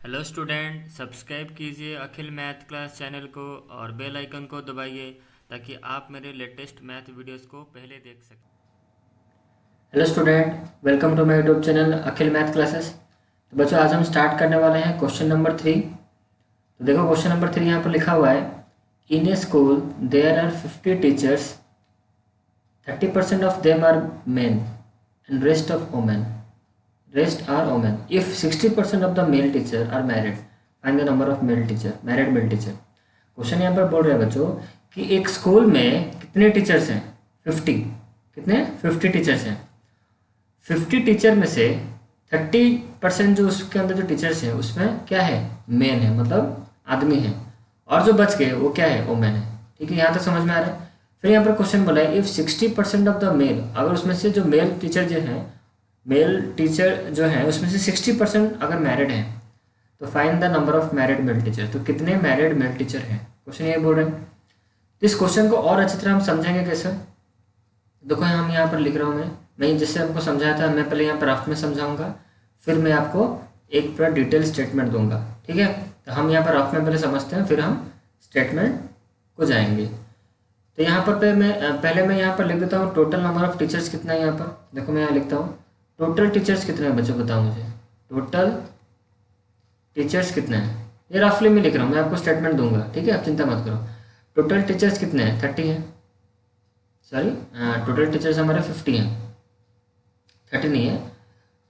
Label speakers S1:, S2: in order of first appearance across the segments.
S1: Hello student, subscribe कीजिए अखिल math class channel को और बेल आइकन को दबाइए ताकि आप मेरे लेटेस्ट मैथ वीडियोस को पहले देख सकें।
S2: Hello student, welcome to my YouTube channel Akhil math classes. तो बच्चों, आज हम स्टार्ट करने वाले हैं क्वेश्चन नंबर 3। तो देखो, क्वेश्चन नंबर 3 यहाँ पर लिखा हुआ है, in a school there are 50 teachers, 30% of them are men and rest are women. If 60% of the male teacher are married, find the number of married male teacher. Question यहाँ पर बोल रहे हैं बच्चों कि एक स्कूल में कितने टीचर्स हैं? 50। कितने? 50 टीचर्स हैं। 50 टीचर में से 30% जो उसके अंदर जो टीचर्स हैं उसमें क्या है? मेन है, मतलब आदमी है, और जो बच गए वो क्या है? वोमेन है। ठीक है, यहाँ तक समझ में आ रहा है। फिर यहाँ पर क्वेश्चन बोला है, इफ 60% ऑफ द मेल, अगर उसमें से जो मेल टीचर जो हैं उसमें से 60% अगर मैरिड हैं, तो find the number of married male teacher. तो कितने मैरिड मेल टीचर हैं? क्वेश्चन ये बोल रहे हैं। तो इस क्वेश्चन को और अच्छी तरह हम समझेंगे कैसे? देखो, हम यहाँ पर लिख रहा हूँ मैं जैसे आपको समझाया था, मैं पहले यहाँ पर रफ में समझाऊंगा, फिर मैं आपको एक पूरा डिटेल स्टेटमेंट दूंगा। ठीक है, तो हम यहाँ पर रफ में पहले समझते हैं, फिर हम स्टेटमेंट को जाएंगे। तो यहाँ पर पहले मैं यहाँ पर लिख देता हूँ टोटल नंबर ऑफ टीचर्स कितना है। यहाँ पर देखो, मैं यहाँ लिखता हूँ टोटल टीचर्स कितने हैं बच्चों, बताओ मुझे। टोटल टीचर्स कितने हैं? ये रफली में लिख रहा हूँ, मैं आपको स्टेटमेंट दूंगा। ठीक है, आप चिंता मत करो। टोटल टीचर्स कितने हैं? 30 हैं। सॉरी, टोटल टीचर्स हमारे 50 हैं, 30 नहीं है।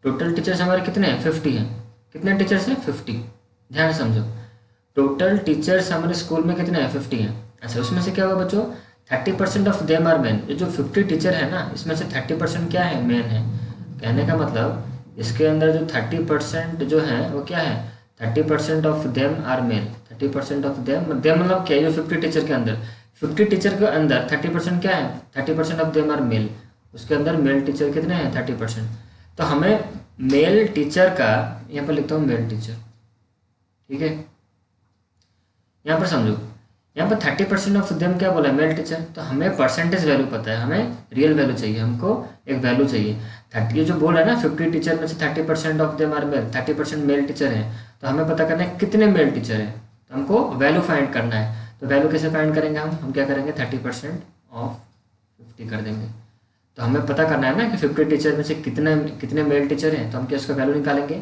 S2: टोटल टीचर्स हमारे कितने हैं? 50 हैं। कितने टीचर्स हैं? 50। ध्यान से समझो, टोटल टीचर्स हमारे स्कूल में कितने हैं? 50 हैं। अच्छा, उसमें से क्या होगा बच्चों? 30% ऑफ देम आर मैन। ये जो 50 टीचर है ना, इसमें से 30% क्या है? मैन है। कहने का मतलब इसके अंदर जो 30% जो है वो क्या है? 30% of them are male. 30% of them मतलब क्या है? जो 50 टीचर के अंदर 50 टीचर के अंदर 30% क्या है? 30% ऑफ देम आर मेल। उसके अंदर मेल टीचर कितने हैं? 30%। तो हमें मेल टीचर का, यहाँ पर लिखता हूँ मेल टीचर। ठीक है, यहाँ पर समझो, यहाँ पर 30% ऑफ देम क्या बोला? Male teacher. तो हमें परसेंटेज वैल्यू पता है, हमें रियल वैल्यू चाहिए, हमको एक वैल्यू चाहिए। 30 ये जो बोल रहा है ना, 50 टीचर में से 30% of them are male, 30% male teacher हैं। तो हमें पता करना है कितने मेल टीचर हैं, तो हमको वैल्यू फाइंड करना है। तो वैल्यू कैसे फाइंड करेंगे? हम क्या करेंगे? 30% ऑफ 50 कर देंगे। तो हमें पता करना है ना कि 50 टीचर में से कितने कितने मेल टीचर हैं, तो हम क्या उसका वैल्यू निकालेंगे।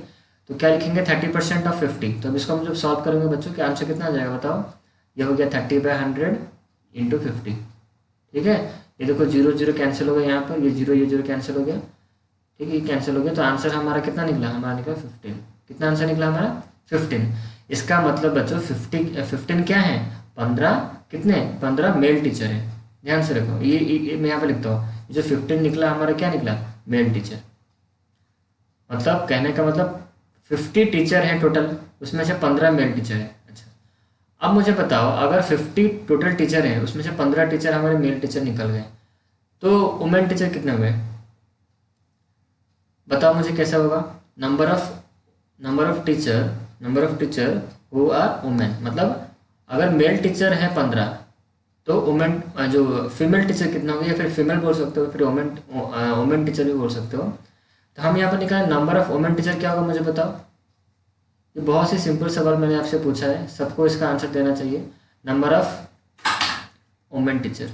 S2: तो क्या लिखेंगे? 30% ऑफ 50। तो अब इसको हम जब सॉल्व करेंगे बच्चों, क्या आंसर कितना आ जाएगा बताओ? ये हो गया 30/100 इंटू 50। ठीक है, ये देखो 0 0 कैंसिल हो गया, यहाँ पर ये 0 कैंसिल हो गया। ठीक है, ये कैंसिल हो गया। तो आंसर हमारा कितना निकला? हमारा निकला 15। कितना आंसर निकला हमारा? 15। इसका मतलब बच्चों 15 क्या है? 15 कितने? 15 मेल टीचर है। ध्यान से रखो, ये मैं यहाँ पर लिखता हूँ, जो 15 निकला हमारा क्या निकला? Male teacher. मतलब कहने का मतलब 50 टीचर हैं टोटल, उसमें से 15 मेल टीचर है। अच्छा, अब मुझे बताओ, अगर 50 टोटल टीचर हैं, उसमें से 15 टीचर हमारे मेल टीचर निकल गए, तो वुमेन टीचर कितने हुए? बताओ मुझे कैसा होगा? Number of teacher who are women, मतलब अगर मेल टीचर है 15, तो वुमेन जो फीमेल टीचर कितना होगा, या फिर फीमेल बोल सकते हो, फिर वुमेन टीचर भी बोल सकते हो। तो हम यहाँ पर निकालें नंबर ऑफ वुमेन टीचर क्या होगा, मुझे बताओ। ये बहुत ही सिंपल सवाल मैंने आपसे पूछा है, सबको इसका आंसर देना चाहिए। Number of women teacher.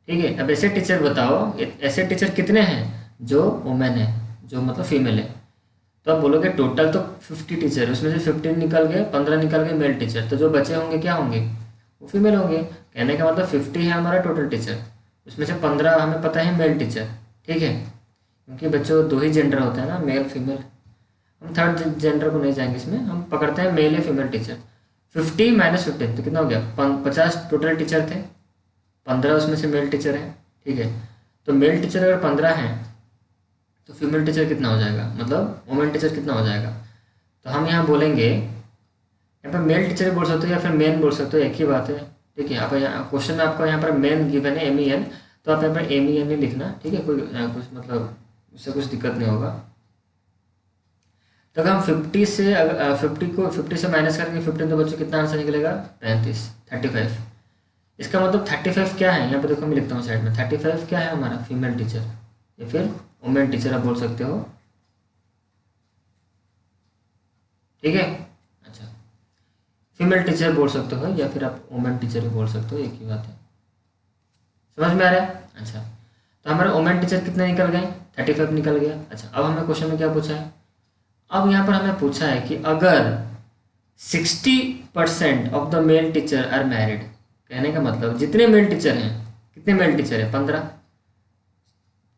S2: ठीक है, अब ऐसे टीचर बताओ, ऐसे टीचर कितने हैं जो वुमेन है, जो मतलब फीमेल है। तो आप बोलोगे टोटल तो 50 टीचर है, उसमें से 15 निकल गए, 15 निकल गए मेल टीचर, तो जो बचे होंगे क्या होंगे? वो फीमेल होंगे। कहने का मतलब 50 है हमारा टोटल टीचर, उसमें से 15 हमें पता है मेल टीचर। ठीक है, क्योंकि बच्चों 2 ही जेंडर होता है ना, मेल फीमेल। हम थर्ड जेंडर को नहीं जाएंगे इसमें, हम पकड़ते हैं मेल या फीमेल टीचर। 50 माइनस 15 तो कितना हो गया? 50 टोटल टीचर थे, 15 उसमें से मेल टीचर है। ठीक है, तो मेल टीचर अगर 15 हैं, तो फीमेल टीचर कितना हो जाएगा, मतलब वुमेन टीचर कितना हो जाएगा? तो हम यहाँ बोलेंगे, यहाँ पर मेल टीचर भी बोल सकते हो या फिर मेन बोल सकते हो, एक ही बात है। ठीक है, आप यहाँ क्वेश्चन में आपको यहाँ पर मेन गिवन है MEN, तो आप यहाँ पर MEN नहीं लिखना। ठीक है, कोई कुछ मतलब उससे कुछ दिक्कत नहीं होगा। तो अगर हम 50 से 50 से माइनस करेंगे 15, तो बच्चों कितना आंसर निकलेगा? 35। इसका मतलब 35 क्या है? यहाँ पे देखो, मैं लिखता हूँ साइड में, 35 क्या है हमारा? फीमेल टीचर या फिर वुमेन टीचर आप बोल सकते हो। ठीक है। अच्छा, फीमेल टीचर बोल सकते हो या फिर आप वुमेन टीचर भी बोल सकते हो, एक ही बात है। समझ में आ रहा है? अच्छा, तो हमारे वुमेन टीचर कितने निकल गए? 35 निकल गया। अच्छा, अब हमें क्वेश्चन में क्या पूछा है? अब यहाँ पर हमें पूछा है कि अगर 60% of the male teacher are married, कहने का मतलब जितने मेल टीचर हैं, कितने मेल टीचर हैं? 15।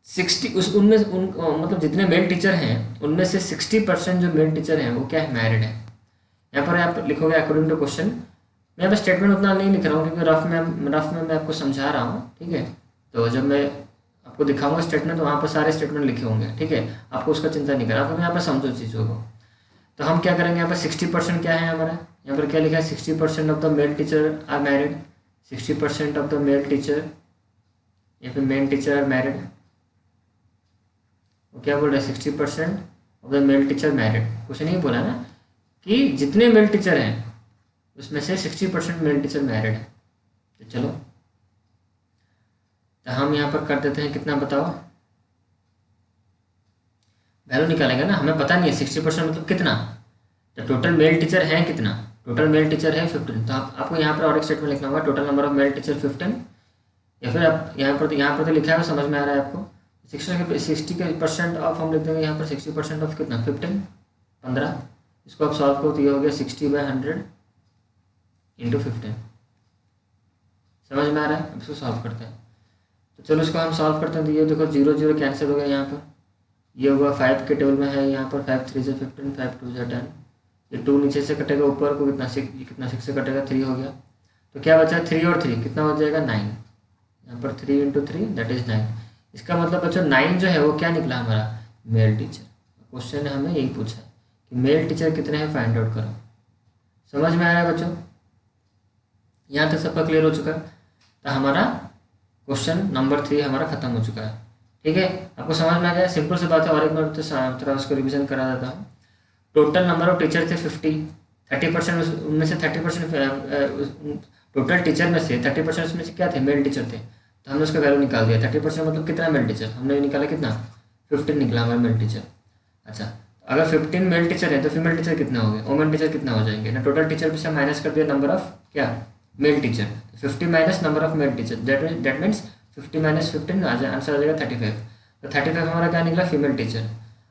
S2: 60 उस उनमें उन मतलब जितने मेल टीचर हैं उनमें से 60% जो मेल टीचर हैं वो क्या है? मैरिड है। यहाँ पर आप लिखोगे अकॉर्डिंग टू क्वेश्चन। मैं यहाँ पर स्टेटमेंट उतना नहीं लिख रहा हूँ क्योंकि रफ में मैं आपको समझा रहा हूँ, ठीक है। तो जब मैं आपको दिखाऊंगा स्टेटमेंट तो वहाँ पर सारे स्टेटमेंट लिखे होंगे, ठीक है। आपको उसका चिंता नहीं करना, आप यहाँ पर समझो चीज़ों को। तो हम क्या करेंगे, यहाँ पर 60% क्या है हमारा? यहाँ पर क्या लिखा है? 60% of the male teacher are married. 60% of the male teacher या फिर मेन टीचर आर मैरिड। वो क्या बोल रहा है? 60% of the male teacher married. कुछ नहीं बोला ना कि जितने मेल टीचर हैं उसमें से 60% मेल टीचर मैरिड है। तो चलो, तो हम यहाँ पर कर देते हैं कितना बताओ? वैल्यू निकालेंगे ना, हमें पता नहीं है 60% मतलब कितना। तो टोटल मेल टीचर हैं कितना? टोटल मेल टीचर है 15। तो आपको यहाँ पर और एक स्टेटमेंट लिखना होगा, total number of male teacher 15, या फिर आप यहाँ पर तो लिखा है, समझ में आ रहा है आपको? 60% ऑफ हम लिख देंगे यहाँ पर 60% ऑफ कितना? 15। इसको आप सॉल्व करो तो ये हो गया 60/100 इंटू 15। समझ में आ रहा है? अब इसको सॉल्व करते हैं। तो चलो इसको हम सॉल्व करते हैं। तो ये देखो 0 0 कैंसिल हो गया यहाँ पर। ये हुआ 5 के टेबल में है यहाँ पर 5 3 से 15, 5 2 से 10। ये 2 नीचे से कटेगा, ऊपर को कितना 6, ये कितना 6 से कटेगा, 3 हो गया। तो क्या बचा? 3 और 3 कितना हो जाएगा? 9। यहाँ पर 3 × 3 दैट इज़ 9। इसका मतलब बच्चों 9 जो है वो क्या निकला हमारा? Mail teacher. क्वेश्चन ने हमें यही पूछा है कि मेल टीचर कितने हैं, फाइंड आउट करो। समझ में आ रहा है बच्चों? यहाँ तक सबका क्लियर हो चुका है। तो हमारा क्वेश्चन नंबर 3 हमारा खत्म हो चुका है, ठीक है। आपको समझ में आ गया? सिंपल सी बात है। और एक बार तो थोड़ा उसको रिविजन करा देता हूँ। टोटल नंबर ऑफ टीचर थे 50। 30% उनमें से 30% टोटल टीचर में से 30% उसमें से क्या थे? मेल टीचर थे। तो हमने उसका वैल्यू निकाल दिया। 30% मतलब कितना मेल टीचर? हमने निकाला कितना? 15 निकला हमारा मेल टीचर। अच्छा, अगर 15 मेल टीचर है तो फीमेल टीचर कितना हो गए? वुमेन टीचर कितना हो जाएंगे ना? टोटल टीचर में से माइनस कर दिया नंबर ऑफ क्या? Male teacher. 50 minus number of male teacher, that means 50 minus 15 answer आ जाएगा 35। तो 35 हमारा क्या निकला? Female teacher.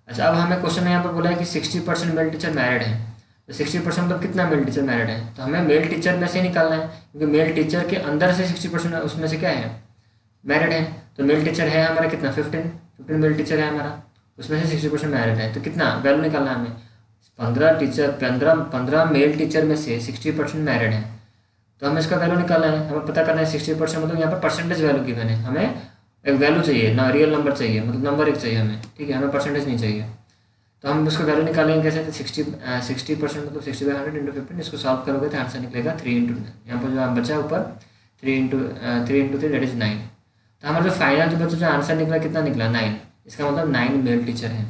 S2: अच्छा, अब हमें क्वेश्चन में यहाँ पर बोला है कि 60% मेल टीचर मैरिड है। तो 60% मतलब कितना मेल टीचर मैरिड है? तो हमें मेल टीचर में से निकालना है क्योंकि मेल टीचर के अंदर से 60% उसमें से क्या है? मैरिड है। तो मेल टीचर है हमारा कितना? 15 मेल टीचर है हमारा, उसमें से 60% मैरिड है। तो कितना वैल्यू निकालना है हमें? 15 मेल टीचर में से 60% मैरिड है। तो हमें इसका वैल्यू निकालना है, हमें पता करना है 60% मतलब यहाँ पर परसेंटेज वैल्यू गिवन है। हमें एक वैल्यू चाहिए ना, रियल नंबर चाहिए, मतलब नंबर एक चाहिए हमें, ठीक है। हमें परसेंटेज नहीं चाहिए। तो हम उसको वैल्यू निकालेंगे कैसे? तो 60% मतलब 60/100 इंटू 15। इसको सॉल्व करोगे तो आंसर निकलेगा 3 × यहाँ पर जो बचा ऊपर 3 × 3 दैट इज 9। तो हमारा जो फाइनल जो बच्चों जो आंसर निकला कितना निकला? 9। इसका मतलब 9 मेल टीचर हैं।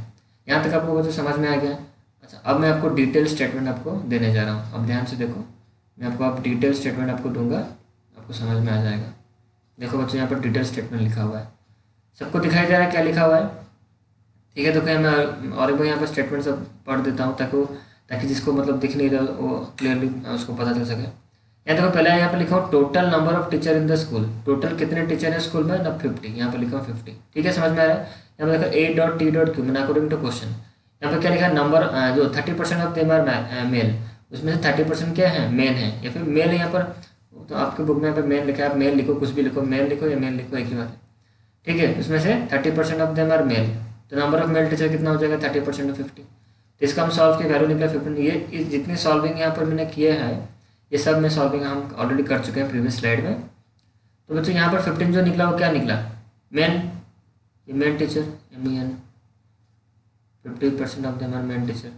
S2: यहाँ तक आपको बच्चों समझ में आ गया? अच्छा, अब मैं आपको डिटेल स्टेटमेंट आपको देने जा रहा हूँ। अब ध्यान से देखो, मैं आपको अब डिटेल स्टेटमेंट आपको दूंगा, आपको समझ में आ जाएगा। देखो बच्चों, यहाँ पर डिटेल स्टेटमेंट लिखा हुआ है, सबको दिखाई दे रहा है क्या लिखा हुआ है? ठीक है। तो क्या मैं और एक बार यहाँ पर स्टेटमेंट सब पढ़ देता हूँ ताकि जिसको मतलब दिख नहीं रहा वो क्लियरली उसको पता चल सके। यहाँ देखो, पहले यहाँ पर लिखा हूँ total number of teacher in the school. Total कितने टीचर हैं स्कूल में? ना 50। यहाँ पर लिखा हूँ 50, ठीक है। समझ में आ रहा है? यहाँ पर देखो A.T.Q मैंने अकॉर्डिंग टू क्वेश्चन। यहाँ पर क्या लिखा है? नंबर जो 30% ऑफ देम आर मेल, उसमें से 30% क्या है? मेल है या फिर मेल है। यहाँ पर तो आपके बुक में यहाँ पर मेल लिखा है, आप मेल लिखो, कुछ भी लिखो, मेल लिखो या मेल लिखो, एक ही बात है, ठीक है। उसमें से 30% ऑफ देम आर मेल, तो नंबर ऑफ मेल टीचर कितना हो जाएगा? 30% ऑफ 50। तो इसका हम सॉल्व की वैल्यू निकला 15। ये जितनी सॉल्विंग यहाँ पर मैंने किया है ये सब में सॉल्विंग हम ऑलरेडी कर चुके हैं प्रीवियस स्लाइड में। तो बच्चों यहाँ पर 15 जो निकला वो क्या निकला? मेन, ये men teacher, MEN, 50% of them are men teacher.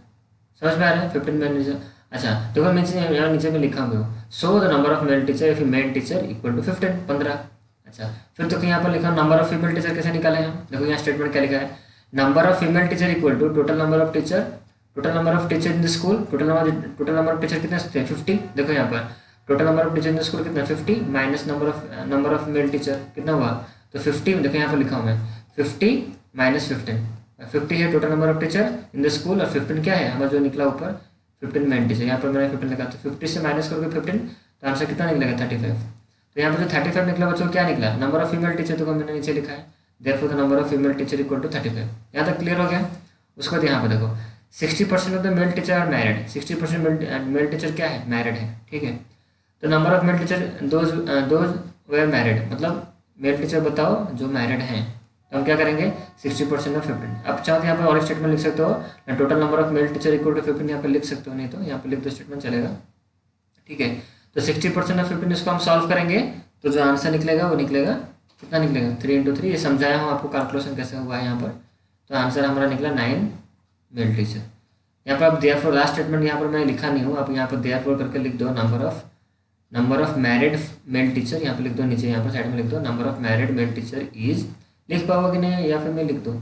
S2: समझ में आ रहा है? 15 मेन टीचर। अच्छा, देखो मैं यहाँ नीचे में लिखा हुआ हूँ, so the number of male teacher if men teacher equal to 15। अच्छा, फिर तो यहाँ पर लिखा नंबर ऑफ फीमेल टीचर कैसे निकाले हैं? देखो यहाँ स्टेटमेंट क्या लिखा है? Number of female teacher equal to total number of teacher in the school. Total number of teacher कितने सकते हैं? 50। देखो यहाँ पर total number of teacher in the school कितना? 50 minus number of male teacher कितना हुआ? तो 50। देखो यहाँ पर लिखा हूँ मैं 50 माइनस 15। 50 है total number of teacher in the school और 15 क्या है हमारा जो निकला ऊपर 15 मेल टीचर, यहाँ पर मैंने 15 लिखा, तो 50 से माइनस करोगे 15 तो आंसर कितना निकलेगा 35। तो यहाँ पर जो 35 निकला बच्चों क्या निकला, नंबर ऑफ फीमेल टीचर देखो मैंने नीचे लिखा है, therefore the number of female teacher equal to 35। यहाँ तक क्लियर हो गया। उसके बाद यहाँ पर देखो 60% of the male teacher are married, 60% male teacher क्या है, मैरिड है, ठीक है। तो number of male teacher those were married, मतलब मेल टीचर बताओ जो मैरिड हैं, तो हम क्या करेंगे 60% ऑफ 15। अब चाहो तो यहाँ पर और स्टेटमेंट लिख सकते हो, total number of male teacher equal to 15 यहाँ पर लिख सकते हो, नहीं तो यहाँ पर लिख दो स्टेटमेंट चलेगा, ठीक है। तो 60% ऑफ 15 इसको हम सॉल्व करेंगे तो जो आंसर निकलेगा वो निकलेगा कितना निकलेगा 3 × 3, ये समझाया हूँ आपको कैलकुलेशन कैसे हुआ है यहाँ पर। तो आंसर हमारा निकला 9 मेल टीचर। यहाँ पर आप देयरफॉर लास्ट स्टेटमेंट यहाँ पर मैं लिखा नहीं हूँ, आप यहाँ पर देयरफॉर करके लिख दो number of married male teacher, यहाँ पर लिख दो, नीचे यहाँ पर साइड में लिख दो number of married male teacher is, लिख पाओगे कि नहीं या फिर मैं लिख दूँ,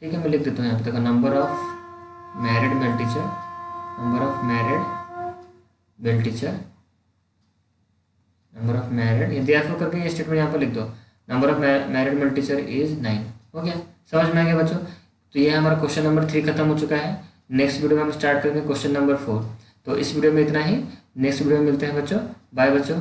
S2: ठीक है मैं लिख देता हूँ यहाँ पर देखो number of married male teacher, number of married male teacher, number of married, ये देयरफॉर करके ये स्टेटमेंट यहाँ पर लिख दो, number of married male teacher is 9। हो गया, समझ में आ गया बच्चों। तो ये हमारा क्वेश्चन नंबर 3 खत्म हो चुका है। नेक्स्ट वीडियो में हम स्टार्ट करेंगे क्वेश्चन नंबर 4। तो इस वीडियो में इतना ही, नेक्स्ट वीडियो में मिलते हैं बच्चों, बाय बच्चों।